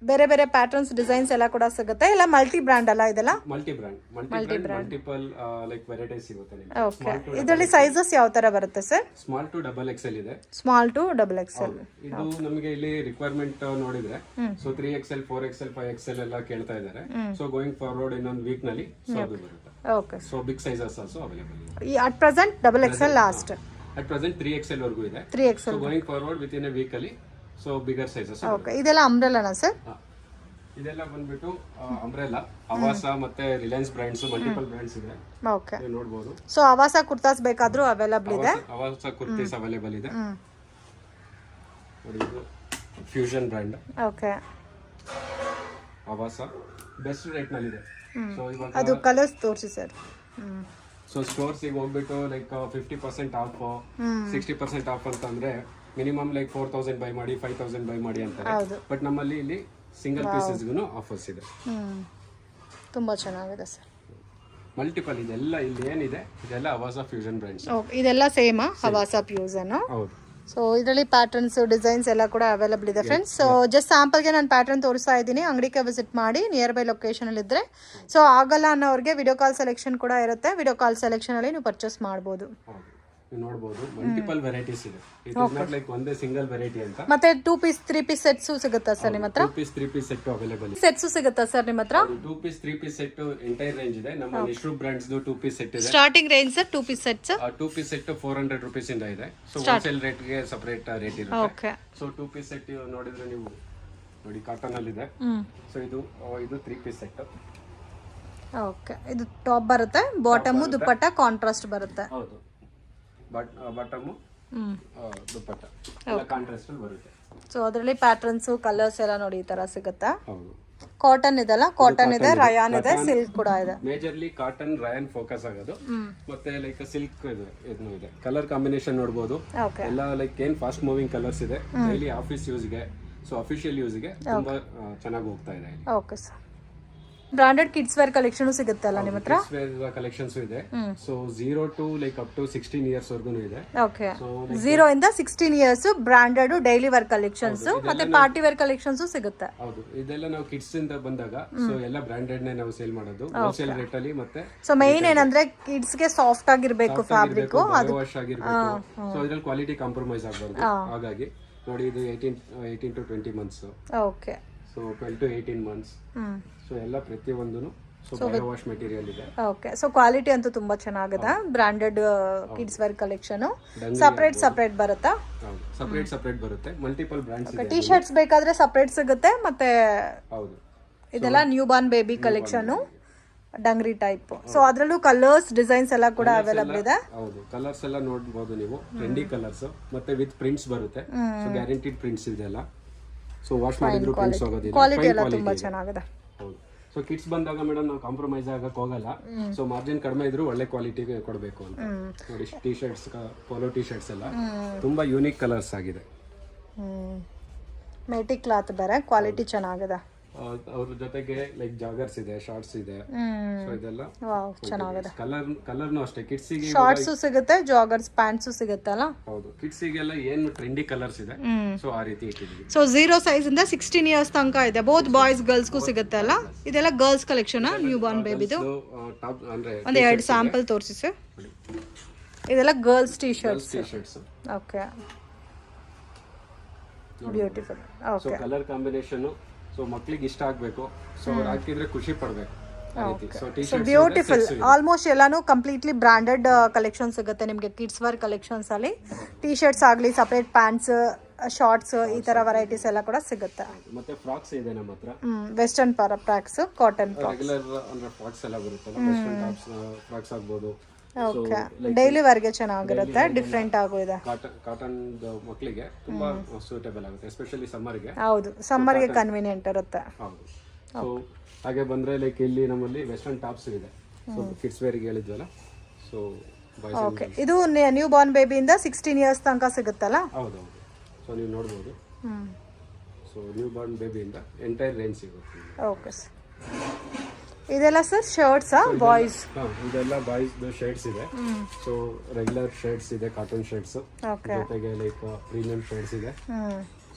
ಬೇರೆ ಬೇರೆ ಪ್ಯಾಟರ್ನ್ಸ್ ಡಿಸೈನ್ಸ್ ಎಲ್ಲ ಕೂಡ ಸಿಗುತ್ತೆ. ಎಲ್ಲ ಮಲ್ಟಿ ಬ್ರ್ಯಾಂಡ್ ಅಲ್ಲ ಇದೆಲ್ಲ? ಮಲ್ಟಿಪಲ್ ಲೈಕ್ ವೆರೈಟೀಸ್ ಸಿಗುತ್ತೆ ನಿಮಗೆ. ಓಕೆ. ಇದರಲ್ಲಿ ಸೈಜಸ್ ಯಾವ ತರ ಬರುತ್ತೆ ಸರ್? ಸ್ಮಾಲ್ ಟು XXL ಇದೆ. Small to XXL. ಇದು ನಮಗೆ ಇಲ್ಲಿ ರಿಕ್ವೈರ್ಮೆಂಟ್ ನೋಡಿದ್ರೆ ಸೊ 3XL 4XL 5XL ಎಲ್ಲ ಕೇಳ್ತಾ ಇದ್ದಾರೆ. ಸೊ ಗೋಯಿಂಗ್ ಫಾರ್ವರ್ಡ್ ಇನ್ನೊಂದು ವೀಕ್ ನಲ್ಲಿ ಸೊ ಅದು ಬರುತ್ತೆ. Okay. So big sizes also available ಇದೆ. At present XXL last. At present 3XL ವರೆಗೂ ಇದೆ. 3XL. So going forward with in a week ಅಲ್ಲಿ ಸೊ ಬಿಗರ್ ಸೈಜಸ್. ಓಕೆ. ಇದೆಲ್ಲ ಅಂಬ್ರೆಲಾನಾ ಸರ್? ಇದೆಲ್ಲ ಬಂದ್ಬಿಟ್ಟು ಅಂಬ್ರೆಲಾ, ಅವಾಸ ಮತ್ತೆ ರಿಲಯನ್ಸ್ ಬ್ರಾಂಡ್ಸ್ ಮಲ್ಟಿಪಲ್ ಬ್ರಾಂಡ್ಸ್ ಇದೆ. ಓಕೆ. ನೋಡಬಹುದು. ಸೊ ಅವಾಸ ಕುರ್ತಾಸ್ ಬೇಕಾದ್ರೂ ಅವೈಲೇಬಲ್ ಇದೆ. ಅವಾಸ ಕುರ್ತೀಸ್ ಅವೈಲೇಬಲ್ ಇದೆ. ನೋಡಿ ಇದು fusion brand. Okay. Avaasa best rate ನಲ್ಲಿ ಇದೆ. ಸೊ ಇವಾಗ ಅದು ಕಲರ್ಸ್ ತೋರಿಸಿ ಸರ್. ಸೊ ಸ್ಟೋರ್ಸ್ ಗೆ ಹೋಗ್ಬಿಟ್ಟು ಲೈಕ್ 50% ಆಫ್ 60% ಆಫ್ ಅಂತಂದ್ರೆ ಮಿನಿಮಮ್ ಲೈಕ್ 4000 ಬೈ ಮಾಡಿ 5000 ಬೈ ಮಾಡಿ ಅಂತಾರೆ. ಬಟ್ ನಮ್ಮಲ್ಲಿ ಇಲ್ಲಿ ಸಿಂಗಲ್ ಪೀಸಸ್ಗೂ ಆಫರ್ಸ್ ಇದೆ. ತುಂಬಾ ಚೆನ್ನಾಗಿದೆ ಸರ್. ಮಲ್ಟಿಪಲ್ ಇದೆಲ್ಲ ಇಲ್ಲಿ ಏನಿದೆ ಇದೆಲ್ಲ ಅವಾಸ ಫ್ಯೂಷನ್ ಬ್ರಾಂಡ್ಸ್. ಇದೆಲ್ಲ ಸೇಮಾ ಅವಾಸ ಫ್ಯೂಷನ್? ಹೌದು. ಸೊ ಇದರಲ್ಲಿ ಪ್ಯಾಟರ್ನ್ಸ್ ಡಿಸೈನ್ಸ್ ಎಲ್ಲ ಕೂಡ ಅವೈಲೇಬಲ್ ಇದೆ ಫ್ರೆಂಡ್ಸ್. ಸೊ ಜಸ್ಟ್ ಸ್ಯಾಂಪಲ್ಗೆ ನಾನು ಪ್ಯಾಟರ್ನ್ ತೋರಿಸ್ತಾ ಇದ್ದೀನಿ. ಅಂಗಡಿಗೆ ವಿಸಿಟ್ ಮಾಡಿ ನಿಯರ್ ಬೈ ಲೊಕೇಶನ್ ಅಲ್ಲಿ ಇದ್ರೆ ಸೊ ಆಗಲ್ಲ ಅನ್ನೋರಿಗೆ ವಿಡಿಯೋ ಕಾಲ್ ಸೆಲೆಕ್ಷನ್ ಕೂಡ ಇರುತ್ತೆ. ವಿಡಿಯೋ ಕಾಲ್ ಸೆಲೆಕ್ಷನ್ ಅಲ್ಲಿ ನೀವು ಪರ್ಚೇಸ್ ಮಾಡಬಹುದು. ನೋಡಬಹುದು ಮಲ್ಟಿಪಲ್ ವೆರೈಟೀಸ್ ಇದೆ. ಇಟ್ ಇಸ್ ನಾಟ್ ಲೈಕ್ ಒಂದೇ ಸಿಂಗಲ್ ವೆರೈಟಿ ಅಂತ. ಮತ್ತೆ 2 ಪೀಸ್ 3 ಪೀಸ್ ಸೆಟ್ಸ್ ಸಿಗುತ್ತಾ ಸರ್ ನಿಮ್ಮ ಹತ್ರ? 2 ಪೀಸ್ 3 ಪೀಸ್ ಸೆಟ್ ಅವೈಲೇಬಲ್ ಇದೆ. ಸೆಟ್ಸ್ ಸಿಗುತ್ತಾ ಸರ್ ನಿಮ್ಮ ಹತ್ರ? 2 piece 3 piece set entire range ಇದೆ. ನಮ್ಮ ನಿಶ್ರು ಬ್ರಾಂಡ್ಸ್ 2 ಪೀಸ್ ಸೆಟ್ ಇದೆ. Starting range sir 2 piece sets? 2 piece set 400 rupees ಇಂದ ಇದೆ. ಸೊ ಹೋಲ್ಸೇಲ್ ರೇಟ್ ಗೆ ಸೆಪರೇಟ್ ರೇಟ್ ಇರುತ್ತೆ. ಓಕೆ. ಸೊ 2 ಪೀಸ್ ಸೆಟ್ ನೋಡಿದ್ರೆ ನೀವು ನೋಡಿ ಕಾಟನ್ ಅಲ್ಲಿ ಇದೆ. ಸೊ ಇದು 3 ಪೀಸ್ ಸೆಟ್. ಓಕೆ. ಇದು ಟಾಪ್ ಬರುತ್ತೆ, ಬಾಟಮ್ ದುಪ್ಪಟ್ಟ ಕಾಂಟ್ರಾಸ್ಟ್ ಬರುತ್ತೆ. ಹೌದು. ಬಾಟಮ್ ದುಪ್ಪಟ್ಟ ಎಲ್ಲ ಕಾಂಟ್ರಾಸ್ಟ್ ಅಲ್ಲಿ ಬರುತ್ತೆ. ಸೊ ಅದರಲ್ಲಿ ಪ್ಯಾಟರ್ನ್ಸ್ ಕಲರ್ಸ್ ಎಲ್ಲ ನೋಡಿ ಈ ತರ ಸಿಗುತ್ತಾ? ಹೌದು. ಕಾಟನ್ ಇದೆಲ್ಲ ಕಾಟನ್ ಇದೆ, ರಯಾನ್ ಇದೆ, ಸಿಲ್ಕ್ ಕೂಡ ಇದೆ. ಮೇಜರ್ಲಿ ಕಾಟನ್ ರಯಾನ್ ಫೋಕಸ್ ಆಗೋದು. ಮತ್ತೆ ಲೈಕ್ ಸಿಲ್ಕ್ ಇದೆ. ಕಲರ್ ಕಾಂಬಿನೇಷನ್ ನೋಡಬಹುದು. ಎಲ್ಲ ಲೈಕ್ ಏನ್ ಫಾಸ್ಟ್ ಮೂವಿಂಗ್ ಕಲರ್ಸ್ ಇದೆ. ಡೈಲಿ ಆಫೀಸ್ ಯೂಸ್ ಗೆ ಸೊ ಅಫಿಷಿಯಲ್ ಯೂಸ್ ಗೆ ತುಂಬಾ ಚೆನ್ನಾಗಿ ಹೋಗ್ತಾ ಇದೆ. Okay sir. Branded kids wear collection ಸಿಗುತ್ತೆ ಅಲ್ಲ ನಿಮ್ಮ ಹತ್ರ? ಕಿಡ್ಸ್ ವೇರ್ ಕಲೆಕ್ಷನ್ಸ್ ಇದೆ. So 0 to like up to 16 years ವರೆಗೂ ಇದೆ. ಓಕೆ. 0 ಇಂದ 16 years branded daily wear collections ಮತ್ತೆ ಪಾರ್ಟಿ ವೇರ್ ಕಲೆಕ್ಷನ್ಸ್ ಸಿಗುತ್ತೆ. ಹೌದು. ಇದೆಲ್ಲ ನಾವು ಕಿಡ್ಸ್ ಇಂದ ಬಂದಾಗ ಸೊ ಎಲ್ಲ ಬ್ರಾಂಡೆಡ್ ನೇ ನಾವು ಸೇಲ್ ಮಾಡೋದು ಹೋಲ್ಸೇಲ್ ರೇಟ್ ಅಲ್ಲಿ. ಮತ್ತೆ ಸೊ ಮೇನ್ ಏನಂದ್ರೆ ಕಿಡ್ಸ್ ಗೆ ಸಾಫ್ಟ್ ಆಗಿರಬೇಕು ಫ್ಯಾಬ್ರಿಕ್, ಅದು ವಾಶ್ ಆಗಿರಬೇಕು. ಸೊ ಇದರಲ್ಲಿ ಕ್ವಾಲಿಟಿ ಕಾಂಪ್ರಮೈಸ್ ಆಗಬಾರದು. ಹಾಗಾಗಿ ನೋಡಿ ಇದು 18 to 20 months. Okay. So 12 to 18 months. So ಎಲ್ಲ ಪ್ರತಿಯೊಂದು ಸೊ ಬಯೋ ವಾಶ್ ಮೆಟೀರಿಯಲ್ ಇದೆ. ಓಕೆ, ಸೊ ಕ್ವಾಲಿಟಿ ಅಂತೂ ತುಂಬಾ ಚೆನ್ನಾಗಿದೆ. Branded kids wear collection. Separate ಬರುತ್ತಾ? ಹೌದು, ಸಪರೇಟ್ ಬರುತ್ತೆ. ಮಲ್ಟಿಪಲ್ ಬ್ರಾಂಡ್ಸ್ ಇದೆ. ಟಿ ಶರ್ಟ್ಸ್ ಬೇಕಾದ್ರೆ ಸಪರೇಟ್ ಸಿಗುತ್ತೆ. ಮತ್ತೆ ಹೌದು, ಇದೆಲ್ಲ new born baby collection, dungaree type. So ಅದರಲ್ಲೂ ಕಲರ್ಸ್ ಡಿಸೈನ್ಸ್ ಎಲ್ಲ ಕೂಡ ಅವೈಲಬಲ್ ಇದೆ. ಹೌದು, ಕಲರ್ಸ್ ಎಲ್ಲ ನೋಡಬಹುದು ನೀವು. ಟ್ರೆಂಡಿ ಕಲರ್ಸ್ ಮತ್ತೆ ವಿತ್ ಪ್ರಿಂಟ್ಸ್ ಬರುತ್ತೆ. ಸೊ ಗ್ಯಾರಂಟಿಡ್ ಪ್ರಿಂಟ್ಸ್ ಇದೆ ಎಲ್ಲ. ಸೊ ವಾಶ್ ಮಾಡಿದ್ರು ಪ್ರಿಂಟ್ಸ್ ಹೋಗೋದಿಲ್ಲ. ಕ್ವಾಲಿಟಿ ಎಲ್ಲ ತುಂಬಾ ಚೆನ್ನಾಗಿದೆ. ಹೌದು. ಸೊ ಕಿಡ್ಸ್ ಬಂದಾಗ ಮೇಡಮ್ ನಾವು ಕಾಂಪ್ರಮೈಸ್ ಆಗಕ್ಕೆ ಹೋಗಲ್ಲ. ಸೊ ಮಾರ್ಜಿನ್ ಕಡಿಮೆ ಇದ್ರು ಒಳ್ಳೆ ಕ್ವಾಲಿಟಿ ಕೊಡಬೇಕು ಅಂತ ನೋಡಿ. T shirts, polo T shirts ಎಲ್ಲ ತುಂಬಾ ಯೂನಿಕ್ ಕಲರ್ಸ್ ಆಗಿದೆ. ಮೇಟಿ ಕ್ಲಾತ್ ಬೇರೆ, ಕ್ವಾಲಿಟಿ ಚೆನ್ನಾಗಿದೆ. ಅವ್ರ ಜೊತೆಗೆ ಲೈಕ್ ಜಾಗರ್ಸ್ ಇದೆ, ಶಾರ್ಟ್ಸ್ ಇದೆ. ಸೊ ಇದೆಲ್ಲ ಚೆನ್ನಾಗಿದೆ. ಕಲರ್ನು ಅಷ್ಟೇ. ಕಿಡ್ಸಿಗೆ ಶಾರ್ಟ್ಸ್ ಸಿಗುತ್ತೆ, ಜಾಗರ್ಸ್ ಪ್ಯಾಂಟ್ಸ್ ಸಿಗುತ್ತಲ್ಲ. ಹೌದು, ಕಿಡ್ಸಿಗೆಲ್ಲ ಏನು ಟ್ರೆಂಡಿ ಕಲರ್ಸ್ ಇದೆ ಸೊ ಆ ರೀತಿ ಇಟ್ಟಿದ್ದೀವಿ. ಸೊ 0 ಸೈಜ್ ಇಂದ 16 ಇಯರ್ಸ್ ತನಕ ಇದೆ. ಬೋತ್ ಬಾಯ್ಸ್ ಗರ್ಲ್ಸ್ಗೂ ಸಿಗುತ್ತೆ ಅಲ್ಲ. ಇದೆಲ್ಲ ಗರ್ಲ್ಸ್ ಕಲೆಕ್ಷನ್, ನ್ಯೂ ಬಾರ್ನ್ ಬೇಬಿದು. ಟಾಪ್ ಅಂದ್ರೆ ಒಂದು 2 ಸ್ಯಾಂಪಲ್ ತೋರಿಸಿ ಸರ್. ಇದೆಲ್ಲ girls T shirts. Okay, beautiful. So colour combination so ಮಕ್ಳಿಗೆ ಇಷ್ಟ ಆಗ್ಬೇಕು. ಸೊ ಅವ್ರು ಹಾಕಿದ್ರೆ ಖುಷಿ ಪಡ್ಬೇಕು. So beautiful. ಆಲ್ಮೋಸ್ಟ್ ಎಲ್ಲಾನು ಕಂಪ್ಲೀಟ್ಲಿ ಬ್ರಾಂಡೆಡ್ ಕಲೆಕ್ಷನ್ ಸಿಗುತ್ತೆ ನಿಮಗೆ ಕಿಡ್ಸ್ ವೇರ್ ಕಲೆಕ್ಷನ್ಸ್ ಅಲ್ಲಿ. ಟಿ ಶರ್ಟ್ಸ್ ಆಗಲಿ, ಸಪರೇಟ್ ಪ್ಯಾಂಟ್ಸ್, ಶಾರ್ಟ್ಸ್, ಈ ತರ ವೆರೈಟೀಸ್ ಎಲ್ಲ ಕೂಡ ಸಿಗುತ್ತೆ. ಮತ್ತೆ ಫ್ರಾಕ್ಸ್ ಇದೆ ನಮ್ಮ ಹತ್ರ. ವೆಸ್ಟರ್ನ್ ಫ್ರಾಕ್ಸ್, ಕಾಟನ್ ರೆಗ್ಯುಲರ್ ಅಂದ್ರೆ ಫ್ರಾಕ್ಸ್ ಎಲ್ಲ ಬರುತ್ತೆ. ವೆಸ್ಟರ್ನ್ ಟಾಪ್ಸ್ ಫ್ರಾಕ್ಸ್ ಆಗ್ಬೋದು. ಓಕೆ, ಡೈಲಿ ವೇರ್ಗೆ ಚೆನ್ನಾಗಿರುತ್ತೆ. ಡಿಫ್ರೆಂಟ್ ಆಗು ಇದೆ. ಕಾಟನ್ ಮಕ್ಕಳಿಗೆ ತುಂಬಾ ಸೂಟೇಬಲ್ ಆಗುತ್ತೆ, ಎಸ್ಪೆಷಲಿ ಸಮ್ಮರ್ಗೆ. ಹೌದು, ಸಮ್ಮರ್ಗೆ ಕನ್ವೀನಿಯಂಟ್ ಇರುತ್ತೆ. ಹೌದು. ಸೊ ಹಾಗೆ ಬಂದ್ರೆ ಲೈಕ್ ಇಲ್ಲಿ ನಮ್ಮಲ್ಲಿ ವೆಸ್ಟರ್ನ್ ಟಾಪ್ಸ್ ಇದೆ. ಸೊ ಕಿಡ್ಸ್ ವೇರ್ಗೆ ಹೇಳಿದ್ವಲ್ಲ. ಸೊ ಓಕೆ, ಇದು ನ್ಯೂ ಬಾರ್ನ್ ಬೇಬಿಯಿಂದ 16 ಇಯರ್ಸ್ ತನಕ ಸಿಗುತ್ತಲ್ಲ. ಹೌದು. ಸೊ ನೀವು ನೋಡ್ಬೋದು. ಸೊ ನ್ಯೂ ಬಾರ್ನ್ ಬೇಬಿಯಿಂದ ಎಂಟೈರ್ ರೇಂಜ್ ಸಿಗುತ್ತೆ. Okay sir. ಇದೆಲ್ಲ ಸರ್ ಶರ್ಟ್ಸ್ ಬಾಯ್ಸ್? ಇದೆಲ್ಲ ಬಾಯ್ಸ್ ಶರ್ಟ್ಸ್ ಇದೆ. ಸೊ ರೆಗ್ಯುಲರ್ ಶರ್ಟ್ಸ್ ಇದೆ, ಕಾಟನ್ ಶರ್ಟ್ಸ್, ಜೊತೆಗೆ ಲೈಕ್ ಪ್ರೀಮಿಯಂ ಶರ್ಟ್ಸ್ ಇದೆ.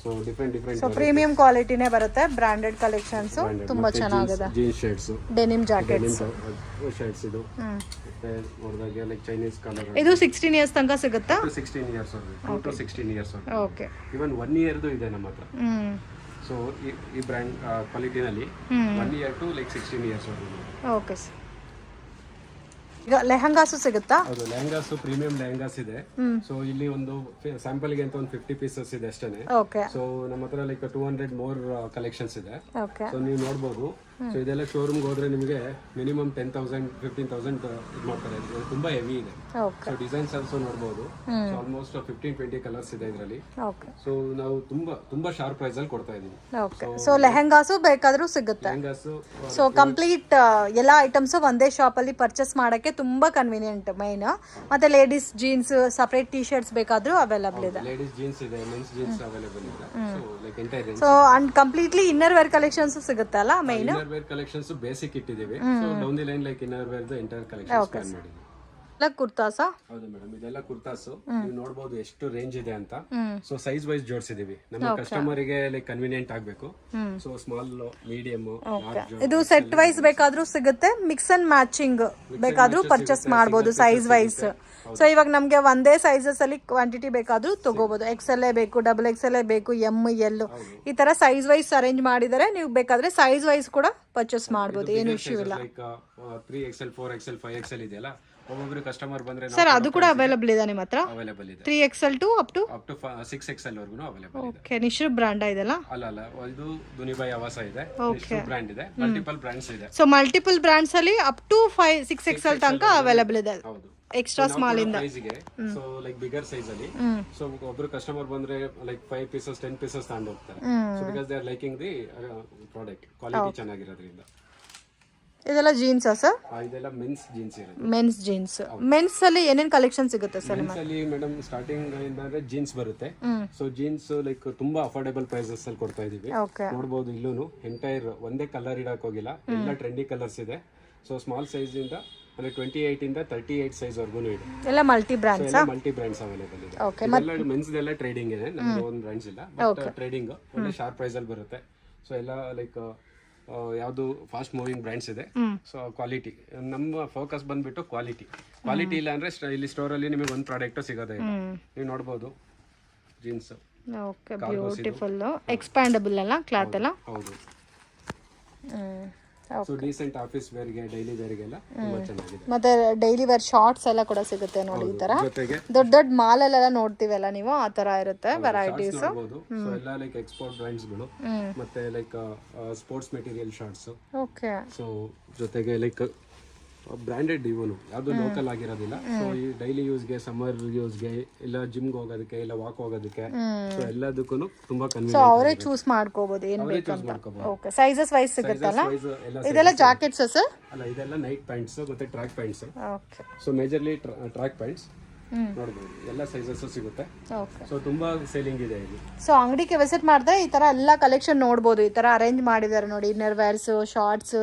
ಸೊ ಡಿಫರೆಂಟ್ ಸೊ ಪ್ರೀಮಿಯಂ ಕ್ವಾಲಿಟಿನೇ ಬರುತ್ತೆ. ಬ್ರಾಂಡೆಡ್ ಕಲೆಕ್ಷನ್ಸ್ ತುಂಬಾ ಚೆನ್ನಾಗಿದೆ. Jeans shirts, denim jackets shirts ಇದು. ಮತ್ತೆ ನೋಡಿದಾಗ ಲೈಕ್ ಚೈನೀಸ್ ಕಲರ್. ಇದು 16 ಇಯರ್ಸ್ ತನಕ ಸಿಗುತ್ತಾ? 16 ಇಯರ್ಸ್ ವರೆಗೂ, 16 ಇಯರ್ಸ್ ವರೆಗೂ. ಓಕೆ, ಇವನ್ 1 ಇಯರ್ದು ಇದೆ ನಮ್ಮ ಹತ್ರ. ಸೊ ಈ ಬ್ರ್ಯಾಂಡ್ ಕ್ವಾಲಿಟಿನಲ್ಲಿ 1 ಇಯರ್ ಟು ಲೈಕ್ 16 ಇಯರ್ಸ್ ವರೆಗೂ. Okay sir. ಈಗ ಲೆಹಂಗಾಸು ಸಿಗುತ್ತಾ? ಹೌದು, ಲೆಹಂಗಾಸ್ ಪ್ರೀಮಿಯಂ ಲೆಹಂಗಾಸ್ ಇದೆ. ಸೊ ಇಲ್ಲಿ ಒಂದು ಸ್ಯಾಂಪಲ್ ಗೆ ಅಂತ ಒಂದು 50 ಪೀಸಸ್ ಇದೆ ಅಷ್ಟೇ. ಓಕೆ. ಸೊ ನಮ್ಮ ಹತ್ರ ಲೈಕ್ 200 ಮೋರ್ ಕಲೆಕ್ಷನ್ಸ್ ಇದೆ. ಓಕೆ. ಸೊ ನೀವು ನೋಡಬಹುದು. ಸೊ ಇದೆಲ್ಲ ಶೋರೂಮ್ ಹೋದ್ರೆ ನಿಮಗೆ ಮಿನಿಮಮ್ 10,000 15,000 ಇದು ಮಾಡ್ತಾರೆ. ಇದು ತುಂಬಾ ಹೆವಿ ಇದೆ. ಸೊ ಡಿಸೈನ್ಸ್ ಆಲ್ಸೋ ನೋಡಬಹುದು. ಸೊ ಆಲ್ಮೋಸ್ಟ್ 15-20 ಕಲರ್ಸ್ ಇದೆ ಇದರಲ್ಲಿ. ಓಕೆ. ಸೊ ನಾವು ತುಂಬಾ ಶಾರ್ಪ್ ಪ್ರೈಸ್ ಅಲ್ಲಿ ಕೊಡ್ತಾ ಇದೀವಿ. ಓಕೆ. ಸೊ ಲೆಹಂಗಾಸು ಬೇಕಾದ್ರೂ ಸಿಗುತ್ತೆ. ಲೆಹಂಗಾಸ್ ಸೊ ಕಂಪ್ಲೀಟ್ ಎಲ್ಲ ಐಟಮ್ಸ್ ಒಂದೇ ಶಾಪ್ ಅಲ್ಲಿ ಪರ್ಚೇಸ್ ಮಾಡಕ್ಕೆ ತುಂಬಾ ಕನ್ವೀನಿಯಂಟ್. ಮೈನ್ ಮತ್ತೆ ladies jeans, separate T shirts ಬೇಕಾದ್ರೂ ಅವೈಲಬಲ್ ಇದೆ. ಲೇಡೀಸ್ ಜೀನ್ಸ್ ಇದೆ, ಮೆನ್ಸ್ ಜೀನ್ಸ್ ಅವೈಲಬಲ್ ಇದೆ. So like entire range. So and completely inner wear collections ಸಿಗುತ್ತೆ ಅಲ್ಲ. Main inner wear collections basic ಇಟ್ಟಿದ್ದೀವಿ. So down the line like inner wear the entire collections plan ಮಾಡಿದ್ದೀವಿ. ಕುರ್ತಾಸ? ಹೌದು ಮೇಡಮ್, ಇದೆಲ್ಲ ಕುರ್ತಾಸು. ನೀವು ನೋಡಬಹುದು ಎಷ್ಟು ರೇಂಜ್ ಇದೆ ಅಂತ. ಸೊ ಸೈಜ್ ವೈಸ್ ಜೋಡಿಸಿದೀವಿ ನಮ್ಮ ಕಸ್ಟಮರ್ ಗೆ ಲೈಕ್ ಕನ್ವೀನಿಯಂಟ್ ಆಗಬೇಕು. So small, medium, large. ಇದು ಸೆಟ್ ವೈಸ್ ಬೇಕಾದ್ರೂ ಸಿಗುತ್ತೆ, ಮಿಕ್ಸ್ ಅಂಡ್ ಮ್ಯಾಚಿಂಗ್ ಬೇಕಾದ್ರೂ ಪರ್ಚೇಸ್ ಮಾಡಬಹುದು ಸೈಜ್ ವೈಸ್. ಸೊ ಇವಾಗ ನಮ್ಗೆ ಒಂದೇ ಸೈಜಸ್ ಅಲ್ಲಿ ಕ್ವಾಂಟಿಟಿ ಬೇಕಾದ್ರೂ ತಗೋಬಹುದು. XL ಬೇಕು, XXL ಬೇಕು, M, L ಈ ತರ ಸೈಜ್ ವೈಸ್ ಅರೇಂಜ್ ಮಾಡಿದರೆ ನೀವು ಬೇಕಾದ್ರೆ ಸೈಜ್ ವೈಸ್ ಕೂಡ ಪರ್ಚೇಸ್ ಮಾಡಬಹುದು. ಏನು ಇಶ್ಯೂ ಇಲ್ಲ. ಲೈಕ್ 3XL 4XL 5XL ಇದೆಯಲ್ಲ, ಒಬ್ಬೊಬ್ರು ಕಸ್ಟಮರ್ ಬಂದ್ರೆ ಸರ್ ಅದು ಕೂಡ ಅವೈಲಬಲ್ ಇದೆ ನಿಮ್ಮ ಹತ್ರ? ಅವೈಲಬಲ್ ಇದೆ. 3XL to up to 6XL ವರೆಗೂ ಅವೈಲಬಲ್ ಇದೆ. ಓಕೆ. ನಿಶ್ರು ಬ್ರಾಂಡ್ ಇದೆಲ್ಲ? ಅಲ್ಲ, ಇದು ದುನಿಬಾಯಿ ಆವಾಸ ಇದೆ. ನಿಶ್ರು ಬ್ರಾಂಡ್ ಇದೆ. ಮಲ್ಟಿಪಲ್ ಬ್ರಾಂಡ್ಸ್ ಇದೆ. ಸೊ ಮಲ್ಟಿಪಲ್ ಬ್ರಾಂಡ್ಸ್ ಅಲ್ಲಿ ಅಪ್ ಟು 6XL ತನಕ ಅವೈಲಬಲ್ ಇದೆ. ಹೌದು. ಎಕ್ಸ್ಟ್ರಾ ಸ್ಮಾಲ್ ಇಂದ. ಸೊ ಲೈಕ್ ಬಿಗರ್ ಸೈಜ್ ಅಲ್ಲಿ. ಸೊ ಒಬ್ರು ಕಸ್ಟಮರ್ ಬಂದ್ರೆ ಲೈಕ್ 5 ಪೀಸಸ್ 10 ಪೀಸಸ್ ತಗೊಂಡು ಹೋಗ್ತಾರೆ. So because they are liking the product quality ಚೆನ್ನಾಗಿರೋದ್ರಿಂದ. ಇದೆಲ್ಲ ಜೀನ್ಸ್ ಸರ್? ಇದೆಲ್ಲ ಮೆನ್ಸ್ ಜೀನ್ಸ್ ಇರುತ್ತೆ. Men's jeans. ಮೆನ್ಸ್ ಅಲ್ಲಿ ಏನೇನ್ ಕಲೆಕ್ಷನ್ ಸಿಗುತ್ತೆ ಸರ್? ಮೆನ್ಸ್ ಅಲ್ಲಿ ಮೇಡಮ್ ಸ್ಟಾರ್ಟಿಂಗ್ ಇಂದ ಜೀನ್ಸ್ ಬರುತ್ತೆ. ಸೊ ಜೀನ್ಸ್ ಲೈಕ್ ತುಂಬಾ ಅಫೋರ್ಡೆಬಲ್ ಪ್ರೈಸಸ್ ಅಲ್ಲಿ ಕೊಡ್ತಾ ಇದೀವಿ. ನೋಡಬಹುದು ಇಲ್ಲೂ ಎಂಟೈರ್ ಒಂದೇ ಕಲರ್ ಇಡಕ್ ಹೋಗಿಲ್ಲ, ಎಲ್ಲ ಟ್ರೆಂಡಿ ಕಲರ್ಸ್ ಇದೆ. ಸೊ ಸ್ಮಾಲ್ ಸೈಜ್ ಇಂದ ಅಂದ್ರೆ 28 ಇಂದ 38 ಸೈಜ್ ವರ್ಗು ಇದೆ. ಎಲ್ಲ ಮಲ್ಟಿ ಬ್ರಾಂಡ್ಸ್ ಅವೈಲೇಬಲ್ ಇದೆ. ಎಲ್ಲ ಮೆನ್ಸ್ ಎಲ್ಲ ಟ್ರೇಡಿಂಗ್ ಇದೆ, ನಮ್ದು ಓನ್ ಬ್ರಾಂಡ್ಸ್ ಇಲ್ಲ. ಬಟ್ ಟ್ರೇಡಿಂಗ್ ಒಳ್ಳೆ ಶಾರ್ಪ್ ಪ್ರೈಸ್ ಅಲ್ಲಿ ಬರುತ್ತೆ. ಸೊ ಎಲ್ಲ ಲೈಕ್ ಯಾವುದು ಫಾಸ್ಟ್ ಮೂವಿಂಗ್ ಬ್ರ್ಯಾಂಡ್ಸ್ ಇದೆ. ಸೊ ಕ್ವಾಲಿಟಿ ನಮ್ಮ ಫೋಕಸ್ ಬಂದ್ಬಿಟ್ಟು ಕ್ವಾಲಿಟಿ ಇಲ್ಲ ಅಂದ್ರೆ ಇಲ್ಲಿ ಸ್ಟೋರ್ ಅಲ್ಲಿ ನಿಮಗೆ ಒಂದು ಪ್ರಾಡಕ್ಟ್ ಸಿಗೋದೇ ಇಲ್ಲ. ನೀವು ನೋಡಬಹುದು ಜೀನ್ಸ್ ಓಕೆ ಬ್ಯೂಟಿಫುಲ್ ಎಕ್ಸ್ಪ್ಯಾಂಡಬಲ್ ಅಲ್ಲ ಕ್ಲಾತ್ ಎಲ್ಲ ಹೌದು. ಸೊ ಡೀಸೆಂಟ್ ಆಫೀಸ್ ವೇರ್ಗೆ ಡೈಲಿ ವೇರ್ಗೆಲ್ಲ ತುಂಬಾ ಚೆನ್ನಾಗಿದೆ. ಮತ್ತೆ ಡೈಲಿ ವೇರ್ ಶಾರ್ಟ್ಸ್ ಎಲ್ಲ ಕೂಡ ಸಿಗುತ್ತೆ ನೋಡಿ ಈ ತರ. ಜೊತೆಗೆ ದೊಡ್ಡ ದೊಡ್ಡ ಮಾಲ್ ಅಲ್ಲೆಲ್ಲ ನೋಡ್ತೀವಲ್ಲ ನೀವು, ಆ ತರ ಇರುತ್ತೆ ವೆರೈಟೀಸ್. ನೋಡಬಹುದು. ಸೊ ಎಲ್ಲ ಲೈಕ್ ಎಕ್ಸ್ಪೋರ್ಟ್ ಬ್ರ್ಯಾಂಡ್ಸ್ ಗಳು ಮತ್ತೆ like sports material shorts. Okay. So ಜೊತೆಗೆ ಲೈಕ್ ಬ್ರಾಂಡೆಡ್ ಇವನು ಯಾವುದು ಲೋಕಲ್ ಆಗಿರೋದಿಲ್ಲ. ಸೊ ಈ ಡೈಲಿ ಯೂಸ್ಗೆ, ಸಮ್ಮರ್ ಯೂಸ್ಗೆ, ಇಲ್ಲ ಜಿಮ್ಗೆ ಹೋಗೋದಕ್ಕೆ, ಇಲ್ಲ ವಾಕ್ ಹೋಗೋದಕ್ಕೆ, ಸೊ ಎಲ್ಲದಕ್ಕೂ ತುಂಬಾ ಸೊ ಕನ್ವೀನಿಯಂಟ್. ಅವರೇ ಚೂಸ್ ಮಾಡ್ಕೋಬಹುದು ಏನ್ ಬೇಕಂತ. ಮಾಡ್ಕೋಬಹುದು. ಓಕೆ. ಸೈಜಸ್ ವೈಸ್ ಸಿಗುತ್ತಲ್ಲ ಎಲ್ಲ ಇದೆಲ್ಲ ಜಾಕೆಟ್ಸ್ ಸರ್? ಅಲ್ಲ, ಇದೆಲ್ಲ ನೈಟ್ ಪ್ಯಾಂಟ್ಸ್ ಮತ್ತೆ track pants. Okay. So majorly track pants ನೋಡಬಹುದು. ಎಲ್ಲ ಸೈಜಸ್ ಸಿಗುತ್ತೆ. ಓಕೆ. ಸೊ ತುಂಬಾ ಸೇಲಿಂಗ್ ಇದೆ ಇಲ್ಲಿ. ಸೊ ಅಂಗಡಿಗೆ ವಿಸಿಟ್ ಮಾಡಿದ್ರೆ ಈ ತರ ಎಲ್ಲ ಕಲೆಕ್ಷನ್ ನೋಡಬಹುದು. ಈ ತರ ಅರೇಂಜ್ ಮಾಡಿದ್ದಾರೆ ನೋಡಿ, inner wares, shorts,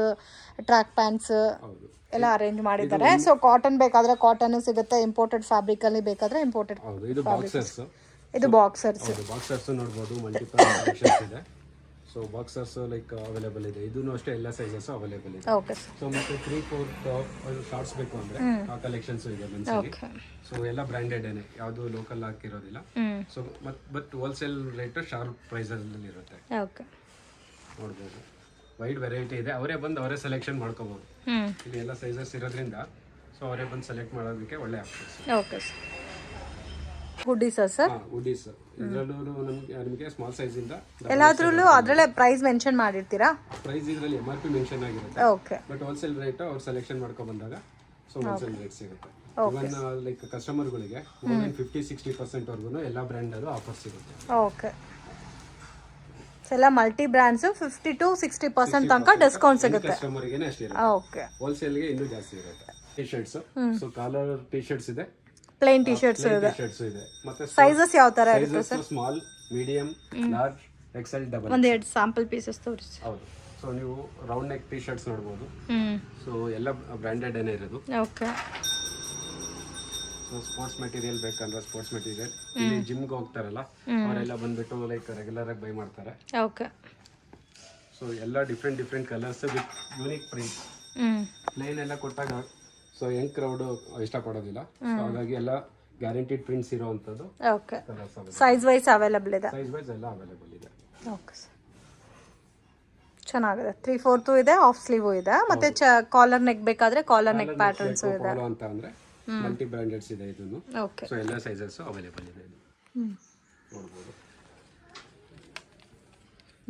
track pants ಹೌದು, ಎಲ್ಲ ಅರೇಂಜ್ ಮಾಡಿದ್ದಾರೆ. ಸೊ ಕಾಟನ್ ಬೇಕಾದ್ರೆ ಕಾಟನ್ ಸಿಗುತ್ತೆ, ಇಂಪೋರ್ಟೆಡ್ ಫ್ಯಾಬ್ರಿಕ್ ಅಲ್ಲಿ ಬೇಕಾದ್ರೆ ಇಂಪೋರ್ಟೆಡ್. ಹೌದು. ಇದು ಬಾಕ್ಸರ್ಸ್. ಇದು ಬಾಕ್ಸರ್ಸ್. ಹೌದು, ಬಾಕ್ಸರ್ಸ್ ನೋಡಬಹುದು. ಮಲ್ಟಿಪಲ್ ಕಲೆಕ್ಷನ್ಸ್ ಇದೆ. ಸೊ ಬಾಕ್ಸರ್ಸ್ ಲೈಕ್ ಅವೈಲೇಬಲ್ ಇದೆ. ಇದೂ ಅಷ್ಟೇ ಎಲ್ಲ ಸೈಜಸ್ ಅವೈಲೇಬಲ್ ಇದೆ. ಓಕೆ. ಸೊ ಮತ್ತೆ 3-4 ಶಾರ್ಟ್ಸ್ ಬೇಕು ಅಂದ್ರೆ ಆ ಕಲೆಕ್ಷನ್ಸ್ ಇದೆ ಮನ್ಸಲ್ಲಿ. ಸೊ ಎಲ್ಲ ಬ್ರಾಂಡೆಡ್ ಏನೇ, ಯಾವುದು ಲೋಕಲ್ ಹಾಕಿರೋದಿಲ್ಲ. So but wholesale rate sharp price ಅಲ್ಲಿ ಇರುತ್ತೆ. ಓಕೆ. ನೋಡ್ಬೋದು, ವೈಡ್ ವೆರೈಟಿ ಇದೆ. ಅವರೇ ಬಂದು ಅವರೇ ಸೆಲೆಕ್ಷನ್ ಮಾಡ್ಕೋಬಹುದು. ಇಲ್ಲಿ ಎಲ್ಲ ಸೈಜಸ್ ಇರೋದ್ರಿಂದ ಸೊ ಅವರೇ ಬಂದು ಸೆಲೆಕ್ಟ್ ಮಾಡೋದಕ್ಕೆ ಒಳ್ಳೆ options. Okay. Hoodies sir? Hoodies ಇದರಲ್ಲೂ ನಿಮಗೆ ಸ್ಮಾಲ್ ಸೈಜ್ ಇಂದ ಎಲ್ಲಾದ್ರಲ್ಲೂ ಅದರಲ್ಲೇ ಪ್ರೈಸ್ ಮೆನ್ಷನ್ ಮಾಡಿರ್ತೀರಾ? ಪ್ರೈಸ್ ಇದರಲ್ಲಿ MRP ಮೆನ್ಷನ್ ಆಗಿರುತ್ತೆ. ಓಕೆ. ಬಟ್ ಹೋಲ್ಸೇಲ್ ರೇಟ್ ಅವ್ರು ಸೆಲೆಕ್ಷನ್ ಮಾಡ್ಕೊ ಬಂದಾಗ ಸೊ ಹೋಲ್ಸೇಲ್ ರೇಟ್ ಸಿಗುತ್ತೆ. ಇವನ್ ಲೈಕ್ ಕಸ್ಟಮರ್ಗಳಿಗೆ more than 50-60% ವರ್ಗು ಎಲ್ಲ ಬ್ರ್ಯಾಂಡ್ ಅದು ಆಫರ್ ಸಿಗುತ್ತೆ. ಓಕೆ. ಎಲ್ಲ ಮಲ್ಟಿ ಬ್ರ್ಯಾಂಡ್ಸ್ 50 to 60% ತನಕ ಡಿಸ್ಕೌಂಟ್ ಸಿಗುತ್ತೆ. ಕಸ್ಟಮರ್ಗೆ ಅಷ್ಟೇ ಇರುತ್ತೆ. ಓಕೆ. ಹೋಲ್ಸೇಲ್ ಗೆ ಇನ್ನೂ ಜಾಸ್ತಿ ಇರುತ್ತೆ. T shirts, so collar T shirts ಇದೆ, ಪ್ಲೇನ್ ಟಿ ಶರ್ಟ್ಸ್ ಇದೆ. ಮತ್ತೆ ಸೈಜಸ್ ಯಾವ ತರ ಇರುತ್ತೆ sir? Small, medium, large, XL, double. ಒಂದೆರಡು ಸ್ಯಾಂಪಲ್ ಪೀಸಸ್ ತೋರಿಸಿ. ಹೌದು. ಸೊ ನೀವು ರೌಂಡ್ ನೆಕ್ ಟಿ ಶರ್ಟ್ಸ್ ನೋಡಬಹುದು. ಸೊ ಎಲ್ಲ ಬ್ರಾಂಡೆಡ್ ಏನೇ ಇರೋದು. ಓಕೆ. ಸೊ ಸ್ಪೋರ್ಟ್ಸ್ ಮೆಟೀರಿಯಲ್ ಬೇಕಂದ್ರೆ ಸ್ಪೋರ್ಟ್ಸ್ ಮೆಟೀರಿಯಲ್, ಇಲ್ಲಿ ಜಿಮ್ಗೆ ಹೋಗ್ತಾರಲ್ಲ ಅವರೆಲ್ಲ ಬಂದ್ಬಿಟ್ಟು ಲೈಕ್ ರೆಗ್ಯುಲರ್ ಆಗಿ ಬೈ ಮಾಡ್ತಾರೆ. ಓಕೆ. ಸೊ ಎಲ್ಲ different colours with unique print. Plain ಎಲ್ಲ ಕೊಟ್ಟಾಗ ಸೊ ಯಂಗ್ ಕ್ರೌಡ್ ಇಷ್ಟಪಡೋದಿಲ್ಲ. ಸೊ ಹಾಗಾಗಿ ಎಲ್ಲ ಗ್ಯಾರಂಟಿಡ್ ಪ್ರಿಂಟ್ಸ್ ಇರುವಂತದ್ದು. ಓಕೆ. ಸೈಜ್ ವೈಸ್ ಅವೈಲೇಬಲ್ ಇದೆ. ಸೈಜ್ ವೈಸ್ ಎಲ್ಲ ಅವೈಲೇಬಲ್ ಇದೆ. ಓಕೆ. ಚೆನ್ನಾಗಿದೆ. 3/4 ಇದೆ, ಆಫ್ ಸ್ಲೀವ್ ಇದೆ, ಮತ್ತೆ ಕಾಲರ್ ನೆಕ್ ಬೇಕಾದ್ರೆ ಕಾಲರ್ ನೆಕ್ ಪ್ಯಾಟರ್ನ್ಸ್ ಇದೆ. ಫಾಲೋ ಅಂತ ಅಂದ್ರೆ ಮಲ್ಟಿ ಬ್ರಾಂಡೆಡ್ಸ್ ಇದೆ ಇದನ್ನು. ಓಕೆ. ಸೊ ಎಲ್ಲ ಸೈಜಸ್ ಅವೈಲೇಬಲ್ ಇದೆ ಇದು. ನೋಡಬಹುದು.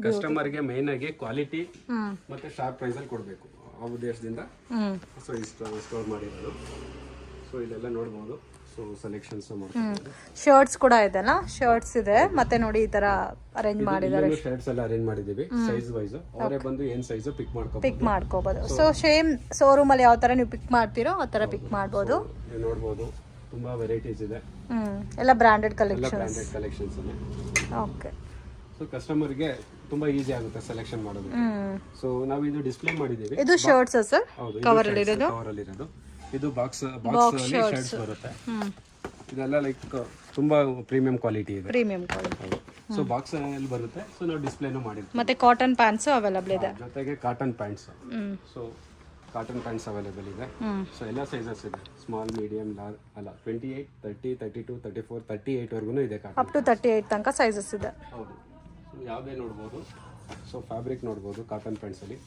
ಕಸ್ಟಮರ್ಗೆ ಮೇನ್ ಆಗಿ ಕ್ವಾಲಿಟಿ ಮತ್ತೆ ಶಾರ್ಪ್ ಪ್ರೈಸ್ ಅಲ್ಲಿ ಕೊಡಬೇಕು ಆ ಉದ್ದೇಶದಿಂದ ಸೊ ಸ್ಟೋರ್ ಮಾಡಿರೋದು. ಸೊ ಇಲ್ಲೆಲ್ಲ ನೋಡಬಹುದು. ಸೊ ಸೆಲೆಕ್ಷನ್ಸ್ ಮಾಡ್ಬೋದು. ಶರ್ಟ್ಸ್ ಕೂಡ ಇದೆನಾ? ಶರ್ಟ್ಸ್ ಇದೆ, ಮತ್ತೆ ನೋಡಿ ಈ ತರ ಅರೇಂಜ್ ಮಾಡಿದ್ದಾರೆ. ಶರ್ಟ್ಸ್ ಎಲ್ಲ ಅರೇಂಜ್ ಮಾಡಿದೀವಿ ಸೈಜ್ ವೈಸ್. ಅವರೇ ಬಂದು ಏನ್ ಸೈಜ್ ಪಿಕ್ ಮಾಡ್ಕೋಬಹುದು. ಸೊ ಸೇಮ್ ಶೋರೂಮ್ ಅಲ್ಲಿ ಯಾವ ತರ ನೀವು ಪಿಕ್ ಮಾಡ್ತೀರೋ ಆ ತರ ಪಿಕ್ ಮಾಡಬಹುದು. ನೋಡಬಹುದು, ತುಂಬಾ ವೆರೈಟೀಸ್ ಇದೆ. ಎಲ್ಲ ಬ್ರಾಂಡೆಡ್ ಕಲೆಕ್ಷನ್ಸ್. ಇದೆ. ಓಕೆ. ಸೊ ಕಸ್ಟಮರ್ಗೆ ತುಂಬಾ ಈಸಿ ಆಗುತ್ತೆ ಸೆಲೆಕ್ಷನ್ ಮಾಡೋದು. ಸೊ ನಾವು ಇದು ಡಿಸ್ಪ್ಲೇ ಮಾಡಿದೀವಿ. ಇದು ಶರ್ಟ್ಸ್ ಸರ್? ಕವರ್ ಅಲ್ಲಿ ಇರೋದು. ಇದು ಬಾಕ್ಸ್ ಅಲ್ಲಿ ಶರ್ಟ್ಸ್ ಬರುತ್ತೆ. ಇದೆಲ್ಲ ಲೈಕ್ ತುಂಬಾ ಪ್ರೀಮಿಯಂ ಕ್ವಾಲಿಟಿ ಇದೆ. Premium quality. ಸೊ ಬಾಕ್ಸ್ ಅಲ್ಲಿ ಬರುತ್ತೆ. ಸೊ ನಾವು ಡಿಸ್ಪ್ಲೇನು ಮಾಡಿರ್ತೀವಿ. ಮತ್ತೆ ಕಾಟನ್ ಪ್ಯಾಂಟ್ಸ್ ಅವೈಲೇಬಲ್ ಇದೆ. ಜೊತೆಗೆ cotton pants. So cotton pants available ಇದೆ. ಸೊ ಎಲ್ಲ ಸೈಜಸ್ ಇದೆ. ಸ್ಮಾಲ್, ಮೀಡಿಯಂ, ಲಾರ್ಜ್ ಅಲ್ಲ 28, 30, 32, 34, 38 ವರ್ಗು ಇದೆ. ಅಪ್ ಟು 38 ತನಕ ಸೈಜಸ್ ಇದೆ. ಹೌದು. ಸೊ ಯಾವುದೇ ನೋಡಬಹುದು. ಸೊ ಫ್ಯಾಬ್ರಿಕ್ ನೋಡಬಹುದು. ಕಾಟನ್ ಪ್ಯಾಂಟ್ಸ್ ಅಲ್ಲಿ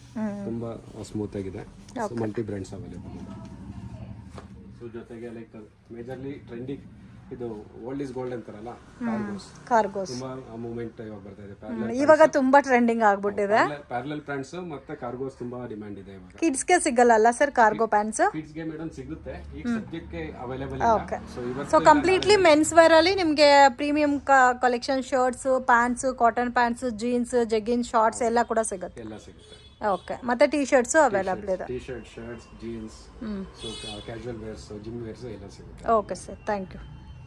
ತುಂಬಾ ಸ್ಮೂತ್ ಆಗಿದೆ. ಮಲ್ಟಿ ಬ್ರ್ಯಾಂಡ್ಸ್ ಅವೈಲೇಬಲ್ ಇದೆ. ಸೊ ಜೊತೆಗೆ ಲೈಕ್ ಮೇಜರ್ಲಿ ಟ್ರೆಂಡಿಂಗ್ ಇದು ಓಲ್ಡ್ ಇಸ್ ಗೋಲ್ಡ್ ಅಂತಾರಲ್ಲ, ಕಾರ್ಗೋಸ್ ತುಂಬಾ ಮೂವ್ಮೆಂಟ್ ಇವಾಗ ಬರ್ತಾ ಇದೆ. ಇವಾಗ ತುಂಬಾ ಟ್ರೆಂಡಿಂಗ್ ಆಗ್ಬಿಟ್ಟಿದೆ. ಪ್ಯಾರಲಲ್ ಪ್ಯಾಂಟ್ಸ್ ಮತ್ತೆ ಕಾರ್ಗೋಸ್ ತುಂಬಾ ಡಿಮ್ಯಾಂಡ್ ಇದೆ ಇವಾಗ. ಕಿಡ್ಸ್ ಗೆ ಸಿಗಲ್ಲ ಸರ್ ಕಾರ್ಗೋ ಪ್ಯಾಂಟ್ಸ್? ಕಿಡ್ಸ್ ಗೆ ಮೇಡಮ್ ಸಿಗುತ್ತೆ, ಈಗ ಸದ್ಯಕ್ಕೆ ಅವೈಲೇಬಲ್ ಇಲ್ಲ. ಸೊ ಕಂಪ್ಲೀಟ್ಲಿ ಮೆನ್ಸ್ ವೇರ್ ಅಲ್ಲಿ ನಿಮಗೆ premium collection shirts, pants, cotton pants, jeans, jeggings, shorts ಎಲ್ಲ ಕೂಡ ಸಿಗುತ್ತೆ. ಎಲ್ಲ ಸಿಗುತ್ತೆ. ಓಕೆ. ಮತ್ತೆ ಟಿ ಶರ್ಟ್ಸ್ ಅವೈಲೇಬಲ್ ಇದೆ. T shirt, shirts, jeans, so casual wears, gym wears ಎಲ್ಲ ಸಿಗುತ್ತೆ. Okay sir, thank you.